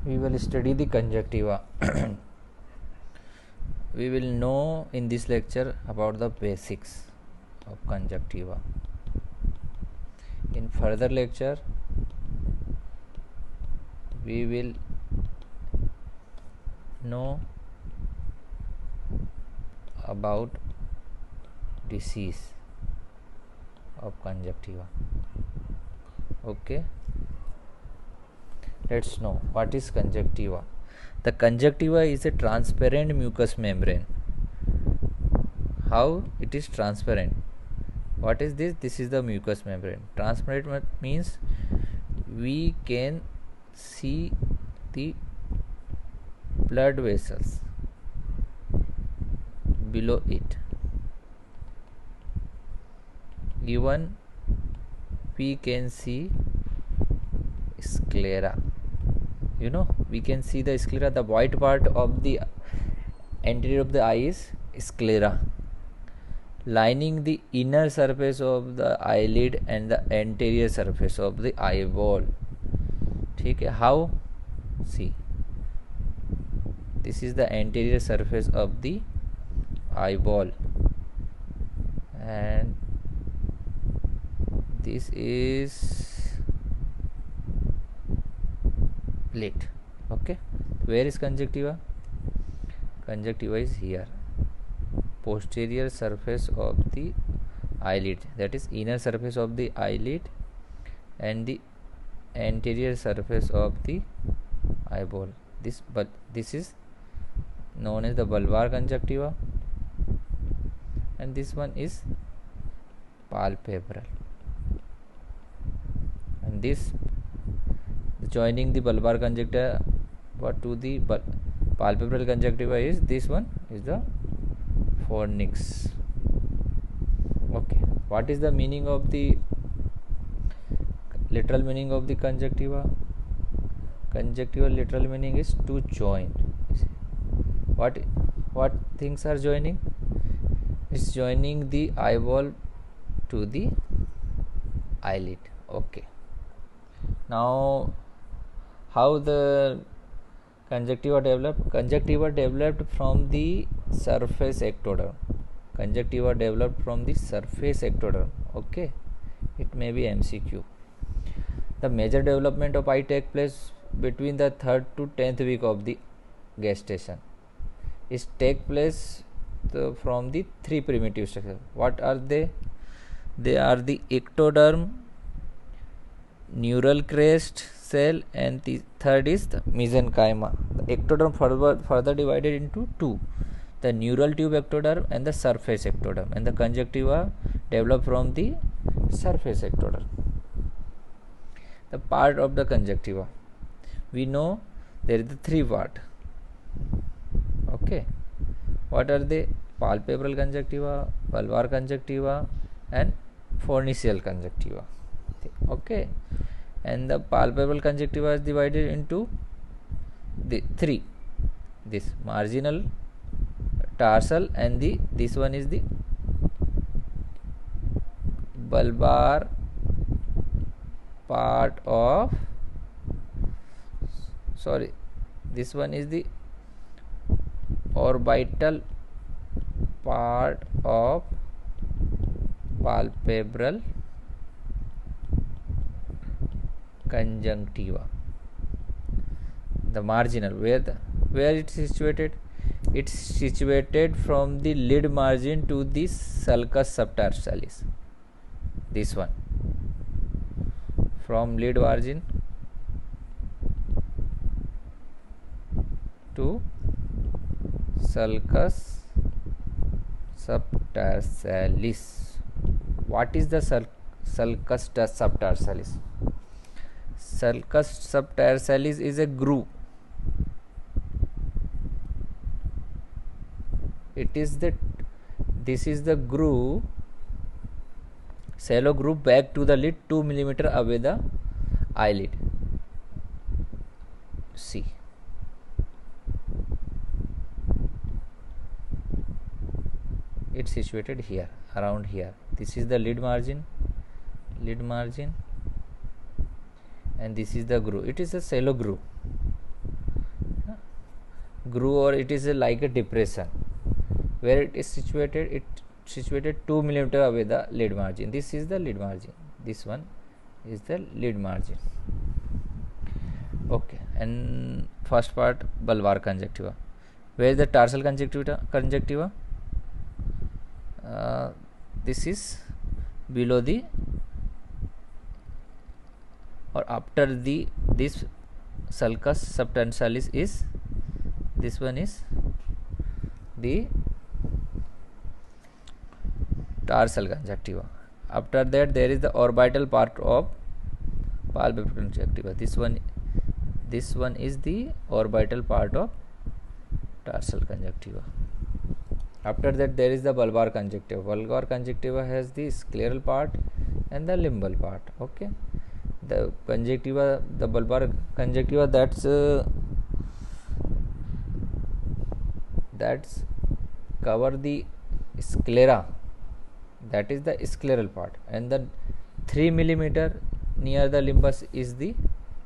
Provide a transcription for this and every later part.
we will study the conjunctiva. We will know in this lecture about the basics of conjunctiva. In further lecture, we will know about disease of conjunctiva. Okay, let's know what is conjunctiva. The conjunctiva is a transparent mucous membrane. How it is transparent? What is this? This is the mucous membrane. Transparent means we can see the blood vessels below it. Even we can see sclera. We can see the sclera. The white part of the anterior of the eye is sclera, lining the inner surface of the eyelid and the anterior surface of the eyeball. Okay, how? See, this is the anterior surface of the eyeball, and this is plate. Okay, where is conjunctiva? Conjunctiva is here, posterior surface of the eyelid, that is inner surface of the eyelid and the anterior surface of the eyeball. This is known as the bulbar conjunctiva, and this one is palpebral, and this joining the bulbar conjunctiva to the palpebral conjunctiva is this one is the fornix. Okay, what is the meaning of the literal meaning of the conjunctiva? Conjunctiva literal meaning is to join. What things are joining? It's joining the eyeball to the eyelid. Okay, now how the conjunctiva developed? Conjunctiva developed from the surface ectoderm. Conjunctiva developed from the surface ectoderm. Okay, it may be MCQ. The major development of eye take place between the 3rd to 10th week of the gestation. It take place from the three primitive structures. What are they? They are the ectoderm, neural crest cell, and the third is the mesenchyma. The ectoderm further divided into two, the neural tube ectoderm and the surface ectoderm, and the conjunctiva developed from the surface ectoderm. The part of the conjunctiva, we know there is the three part. Okay, what are they? Palpebral conjunctiva, bulbar conjunctiva, and fornicial conjunctiva. Okay, and the palpebral conjunctiva is divided into the three, this marginal, tarsal, and this one is the bulbar part of, this one is the orbital part of palpebral conjunctiva. The marginal, where it is situated? It's situated from the lid margin to the sulcus subtarsalis. This one, from lid margin to sulcus subtarsalis. What is the sulcus subtarsalis? Sulcus subtarsalis is a groove. This is the groove, shallow groove back to the lid 2 mm away the eyelid. See, it's situated here, around here. This is the lid margin, and this is the groove. It is a shallow groove. groove, or it is like a depression where it is situated. It situated 2 millimeter away the lid margin. This is the lid margin. This one is the lid margin. Okay, and first part bulbar conjunctiva. Where is the tarsal conjunctiva? This is below the or after the this sulcus subtensalis is, this one is the tarsal conjunctiva. After that there is the orbital part of palpebral conjunctiva. This one is the orbital part of tarsal conjunctiva. After that there is the bulbar conjunctiva. Bulbar conjunctiva has the scleral part and the limbal part. Okay, the conjunctiva, the bulbar conjunctiva, that's cover the sclera, that is the scleral part, and the 3 millimeter near the limbus is the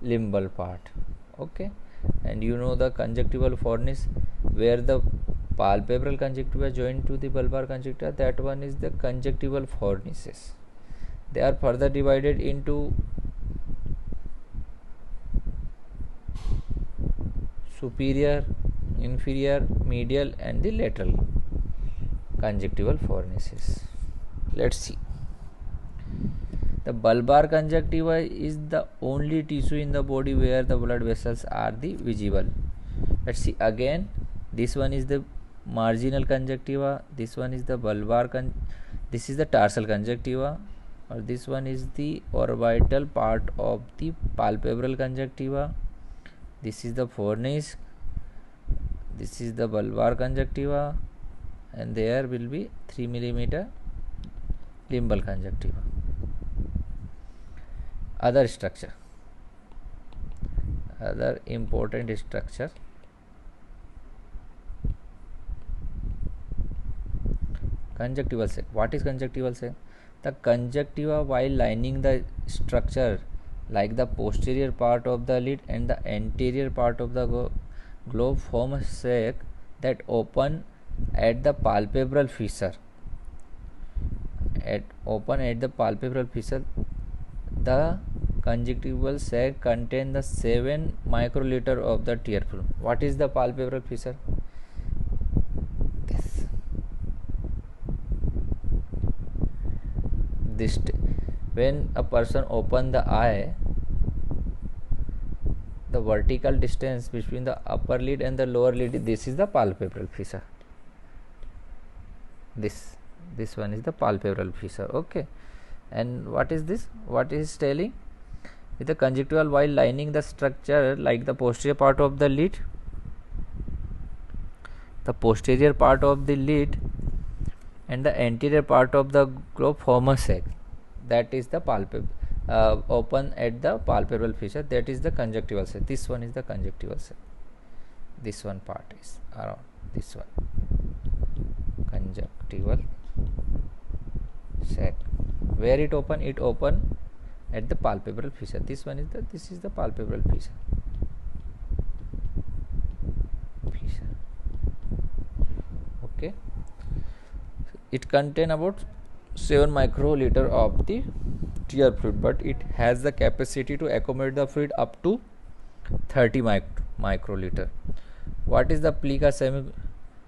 limbal part. Okay, and you know the conjunctival fornix where the palpebral conjunctiva joined to the bulbar conjunctiva, that one is the conjunctival fornices. They are further divided into superior, inferior, medial and the lateral conjunctival fornices. Let's see. The bulbar conjunctiva is the only tissue in the body where the blood vessels are the visible. Let's see again. This one is the marginal conjunctiva, this one is the bulbar this is the tarsal conjunctiva, or this one is the orbital part of the palpebral conjunctiva. This is the fornix, this is the bulbar conjunctiva, and there will be 3 millimeter limbal conjunctiva. Other structure, other important structure, conjunctival sac. What is conjunctival sac? The conjunctiva, while lining the structure like the posterior part of the lid and the anterior part of the globe, form a sac that open at the palpebral fissure. Open at the palpebral fissure, the conjunctival sac contain the 7 microliter of the tear fluid. What is the palpebral fissure? This when a person open the eye, the vertical distance between the upper lid and the lower lid, this is the palpebral fissure. This one is the palpebral fissure. Okay, and what is this? What is telling? With the conjunctival, while lining the structure like the posterior part of the lid, the posterior part of the lid and the anterior part of the globe form a sac, that is the open at the palpebral fissure, that is the conjunctival sac. This one is the conjunctival sac. This one part is around this one, conjunctival sac. Where it open? It open at the palpebral fissure. This is the palpebral fissure. Okay, it contain about 7 microliter of the tear fluid, but it has the capacity to accommodate the fluid up to 30 microliter. What is the plica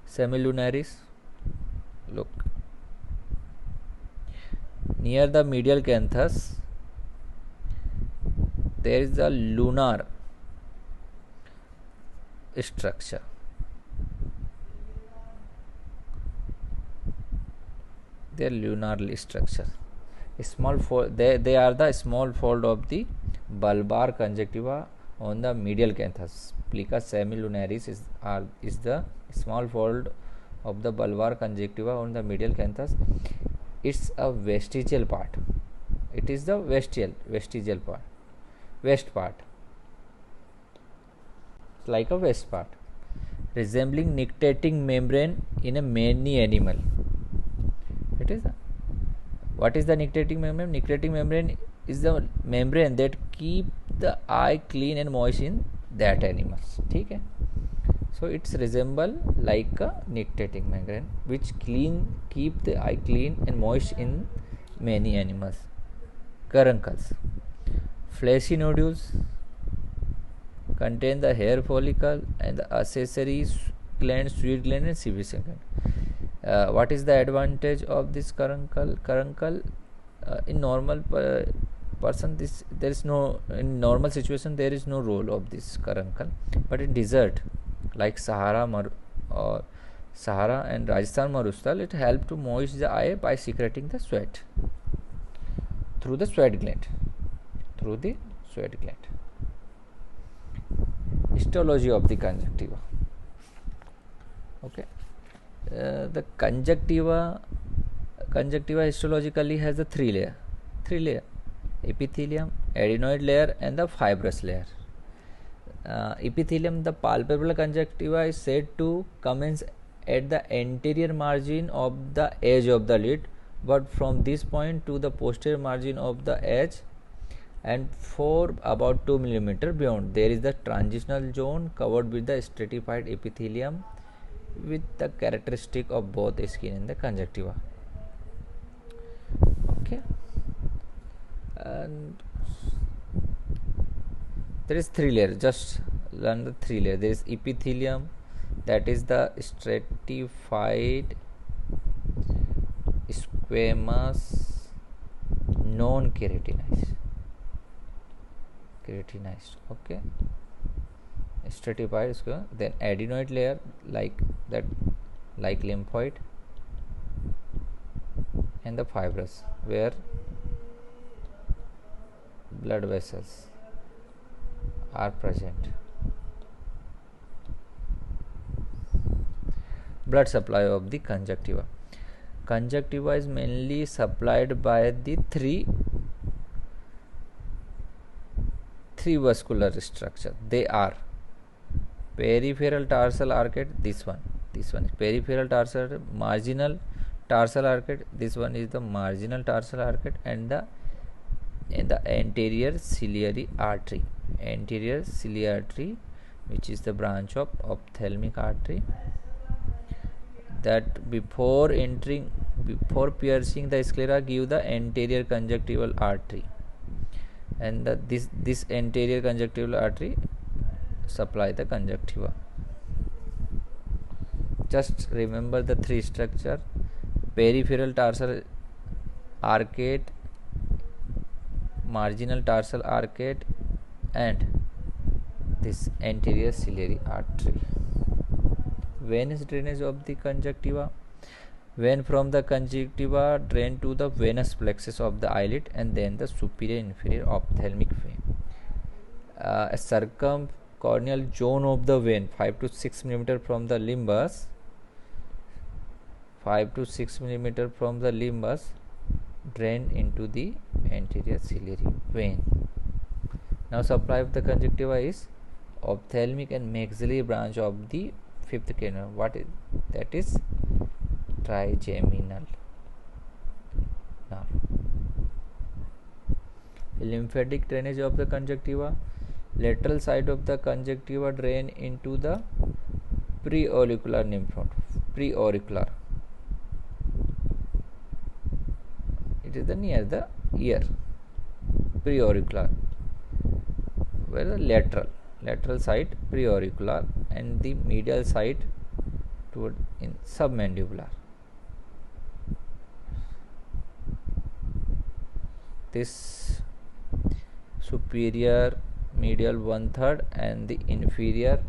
semilunaris? Look, near the medial canthus there is a lunar structure. Their lunar structure, small fold, they are the small fold of the bulbar conjunctiva on the medial canthus. Plica semilunaris is the small fold of the bulbar conjunctiva on the medial canthus. It's a vestigial part. It is the vestigial part, west part. It's like a west part, resembling nictitating membrane in a many animal. It is what is the nictitating membrane? Nictitating membrane is the membrane that keep the eye clean and moist in that animals. ठीक है. So it's resemble like a nictitating membrane which keep the eye clean and moist in many animals. Caruncles. Fleshy nodules contain the hair follicle and the accessory gland, sweet gland and secretion gland. What is the advantage of this caruncle? In normal person, there is no, in normal situation there is no role of this caruncle, but in desert like Sahara and Rajasthan Marustal, it helps to moist the eye by secreting the sweat through the sweat gland. Histology of the conjunctiva. Okay, the conjunctiva histologically has a three layer: epithelium, adenoid layer and the fibrous layer. Epithelium, the palpebral conjunctiva, is said to commence at the anterior margin of the edge of the lid, but from this point to the posterior margin of the edge and for about 2 mm beyond there is the transitional zone covered with the stratified epithelium with the characteristic of both skin and the conjunctiva. Okay, and there is three layers. Just learn the three layers. There is epithelium, that is the stratified squamous non-keratinized. Okay, stratified squamous. Then adenoid layer, like lymphoid, and the fibrous, where blood vessels are present. Blood supply of the conjunctiva. Conjunctiva is mainly supplied by the three vascular structure. They are peripheral tarsal arcade, this one is peripheral tarsal, marginal tarsal arcade, this one is the marginal tarsal arcade, and the anterior ciliary artery, which is the branch of ophthalmic artery that before piercing the sclera give the anterior conjunctival artery, and this anterior conjunctival artery supply the conjunctiva. Just remember the three structure: peripheral tarsal arcade, marginal tarsal arcade, and this anterior ciliary artery. Venous drainage of the conjunctiva. Vein from the conjunctiva drain to the venous plexus of the eyelid and then the superior inferior ophthalmic vein. A circumcorneal zone of the vein 5 to 6 mm from the limbus, 5 to 6 mm from the limbus drain into the anterior ciliary vein. Now supply of the conjunctiva is ophthalmic and maxillary branch of the fifth cranium. That is trigeminal nerve. Lymphatic drainage of the conjunctiva. Lateral side of the conjunctiva drain into the preauricular lymph node. It is near the ear. Preauricular, where the lateral side preauricular and the medial side toward in submandibular. This superior medial 1/3 and the inferior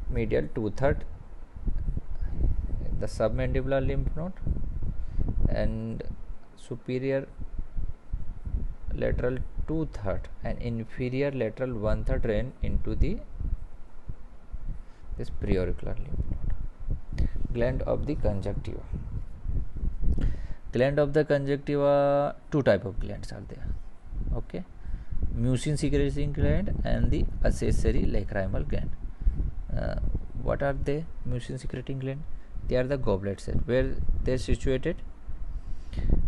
medial 2/3, the submandibular lymph node, and superior lateral 2/3 and inferior lateral 1/3 drain into this preauricular lymph node. Gland of the conjunctiva. Gland of the conjunctiva, two type of glands are there. Okay, mucin secreting gland and the accessory lacrimal gland. What are they? Mucin secreting gland, they are the goblet cell. Where they are situated?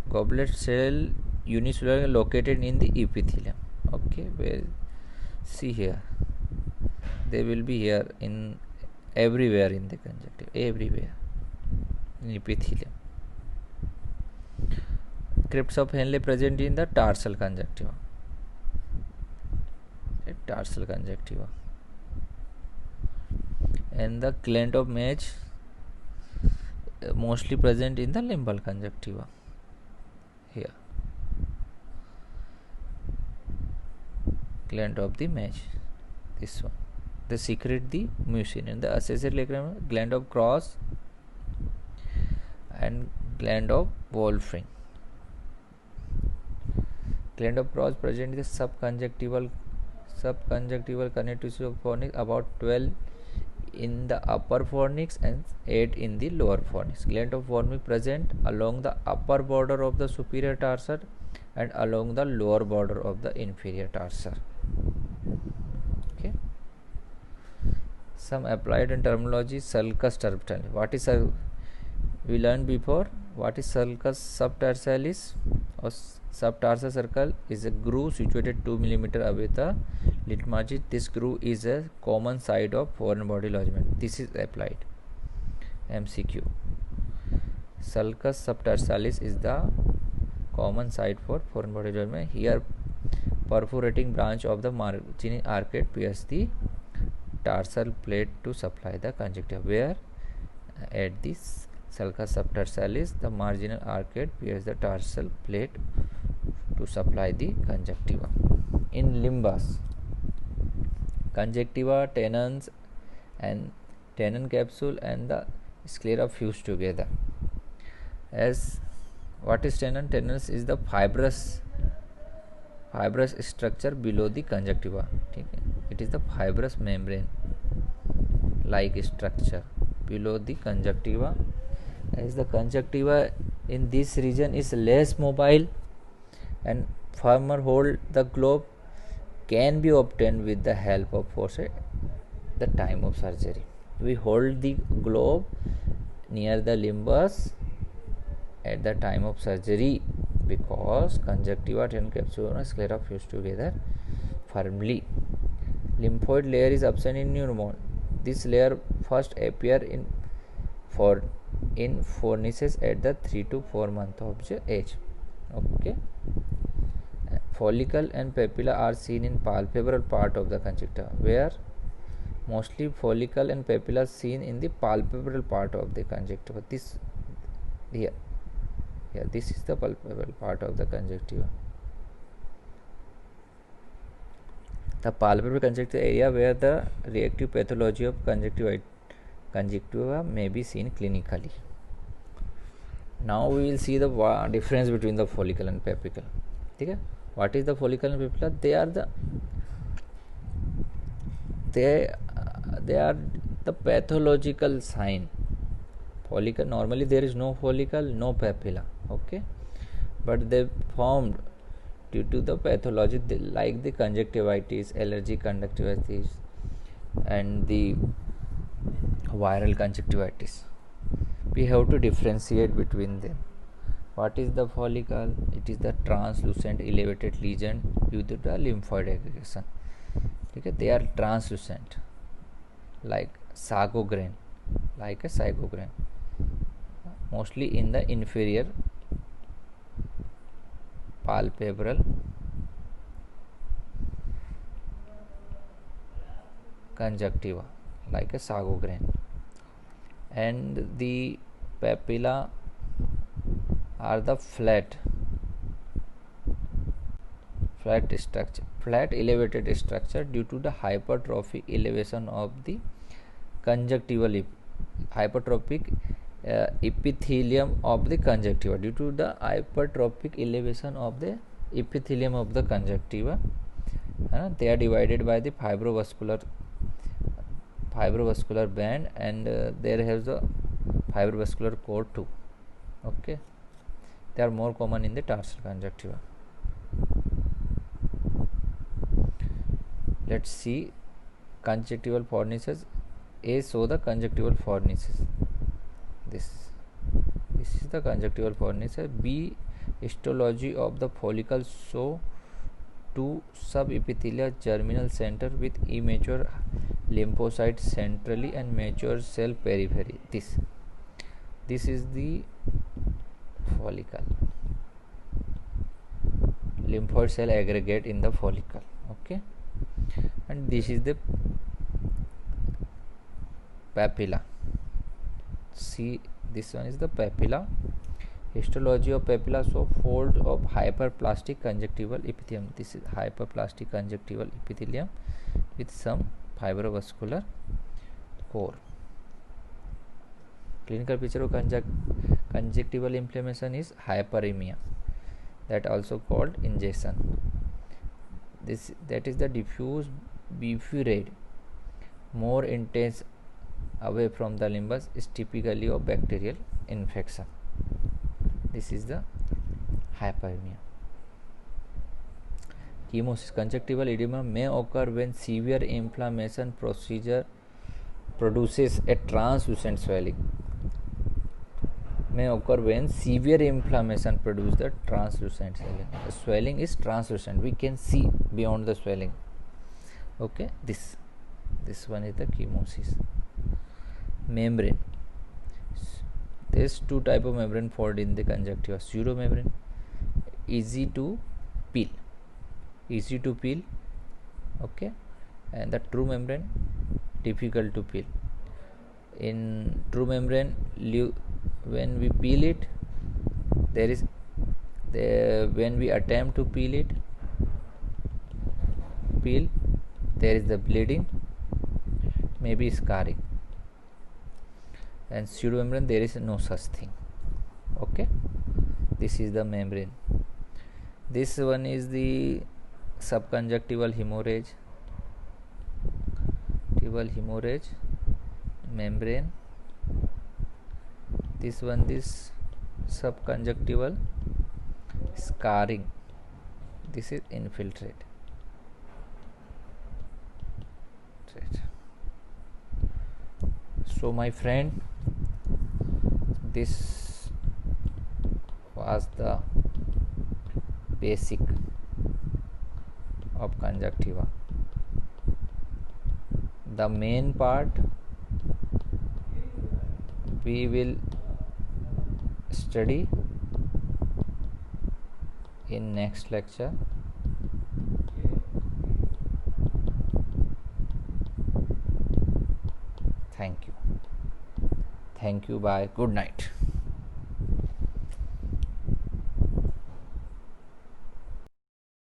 Goblet cell unicellular located in the epithelium. Okay, where see here they will be here in everywhere in the conjunctiva, everywhere in epithelium. Crypts of Henle present in the tarsal conjunctiva. Tarsal conjunctiva. And the gland of Mage mostly present in the limbal conjunctiva. Here, gland of the Mage, this one. They secrete the mucin. And the accessory gland of Cross and gland of Wolfram. Gland of Cross present in the subconjunctival connective tissue of fornix, about 12 in the upper fornix and 8 in the lower fornix. Gland of Formic present along the upper border of the superior tarsal and along the lower border of the inferior tarsal. Okay. Some applied and terminology. Sulcus subtarsalis. What is we learned before? What is sulcus subtarsalis? Or subtarsal circle is a groove situated 2 mm away the lid margin. This groove is a common site of foreign body lodgement. This is applied. MCQ. Sulcus subtarsalis is the common site for foreign body lodgement. Here, perforating branch of the margin arcade pierce the tarsal plate to supply the conjunctiva. Where at this sulcus subtarsalis, the marginal arcade pierce the tarsal plate to supply the conjunctiva. In limbus, conjunctiva, tenons and tenon capsule and the sclera fuse together. As what is tenon? Tenons is the fibrous structure below the conjunctiva. It is the fibrous membrane like structure below the conjunctiva. As the conjunctiva in this region is less mobile and firmer hold, the globe can be obtained with the help of force at the time of surgery. We hold the globe near the limbus at the time of surgery because conjunctiva, tenon capsule and sclera fuse together firmly. Lymphoid layer is absent in pneumo. This layer first appear in fornices at the 3 to 4 month of age. Okay. Follicle and papilla are seen in palpebral part of the conjunctiva, where mostly follicle and papilla seen in the palpebral part of the conjunctiva. This here, this is the palpebral part of the conjunctiva. The palpebral conjunctiva area where the reactive pathology of conjunctiva may be seen clinically. Now we will see the difference between the follicle and papilla. Okay? What is the follicle and papilla? They are the pathological sign. Follicle, normally there is no follicle, no papilla. Okay, but they formed due to the pathology like the conjunctivitis, allergic conjunctivitis, and the viral conjunctivitis. We have to differentiate between them. What is the follicle? It is the translucent elevated lesion due to the lymphoid aggregation. Okay, they are translucent like sago grain, like a sago grain, mostly in the inferior palpebral conjunctiva, like a sago grain. And the papilla are the flat elevated structure due to the hypertrophic elevation of the conjunctival hypertrophic epithelium of the conjunctiva. Due to the hypertrophic elevation of the epithelium of the conjunctiva, they are divided by the fibrovascular band, and there has the fibrovascular core too. Okay, they are more common in the tarsal conjunctiva. Let's see conjunctival fornices. A, show the conjunctival fornices. This is the conjunctival fornices. B, histology of the follicle show two subepithelial germinal center with immature lymphocytes centrally and mature cell periphery. This is the follicle. Lymphoid cell aggregate in the follicle. Okay, and this is the papilla. See, this one is the papilla. Histology of papilla show folds of hyperplastic conjunctival epithelium. This is hyperplastic conjunctival epithelium with some fibrovascular core. Clinical picture of conjunctival inflammation is hyperemia, that also called ingestion. That is the diffuse beefy red, more intense away from the limbus, is typically of bacterial infection. This is the hyperemia. Chemosis. Conjunctival edema may occur when severe inflammation produces a translucent swelling. May occur when severe inflammation produces the translucent swelling. The swelling is translucent. We can see beyond the swelling. Okay, this one is the chemosis. Membrane. There's two type of membrane found in the conjunctiva. Pseudomembrane, easy to peel. Okay, and the true membrane, difficult to peel. In true membrane, when we peel it, when we attempt to peel, there is the bleeding, maybe scarring. And pseudomembrane, there is no such thing. Okay, this is the membrane. This one is the subconjunctival hemorrhage. Membrane. This one is subconjunctival scarring. This is infiltrate. So my friend, this was the basic of conjunctiva. The main part we will study in next lecture. Thank you. Bye. Good night.